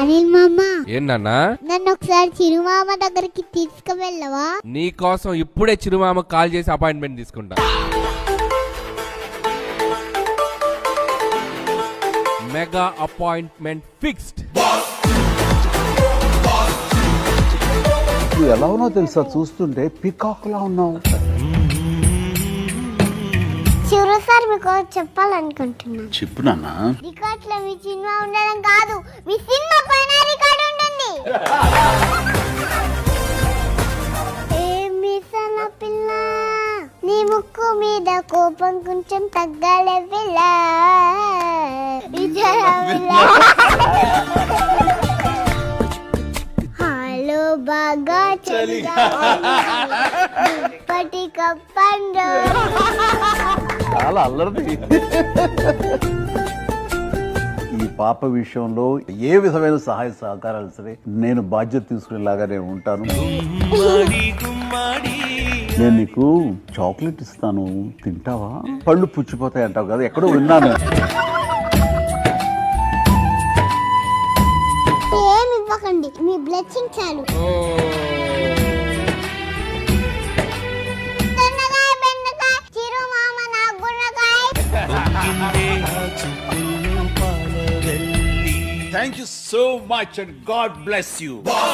అనిల్ మామ, ఏంటన్నా? నన్ను ఒకసారి చిరుమామ దగ్గరికి తీసుకువెళ్ళవా? నీ కోసం ఇప్పుడే చిరుమామ కాల్ చేసి అపాయింట్మెంట్ తీసుకుంటా. Mega appointment fixed. నువ్వు ఎలా ఉన్నావు తెలుసా, చూస్తుంటే పికాక్ లా ఉన్నావు. చిరు సార్ మీకు చెప్పాలనుకుంటున్నా. చెప్పు నాన్న. రికార్డ్ లో మీ సినిమా ఉండడం కాదు, మీ సినిమా పైన రికార్డ్ ఉంటుంది. ఏమిసన పిల్ల, నీ ముక్కు మీద కోపం కొంచెం తగ్గాలే పిల్ల. హలో బాగా చలిగా పటి కప్పండు. చాలా అల్లరిది. ఈ పాప విషయంలో ఏ విధమైన సహాయ సహకారాలు సరే నేను బాధ్యత తీసుకునేలాగా నేను ఉంటాను. నేను నీకు చాక్లెట్ ఇస్తాను, తింటావా? పళ్ళు పుచ్చిపోతాయి అంటావు కదా, ఎక్కడో విన్నాను. ఏమి ఇవ్వకండి, మీ బ్లెస్సింగ్ చాలు. దొండకాయ, బెండకాయ, చిరు మామ నా గుండకాయ. Thank you so much and God bless you. Wow!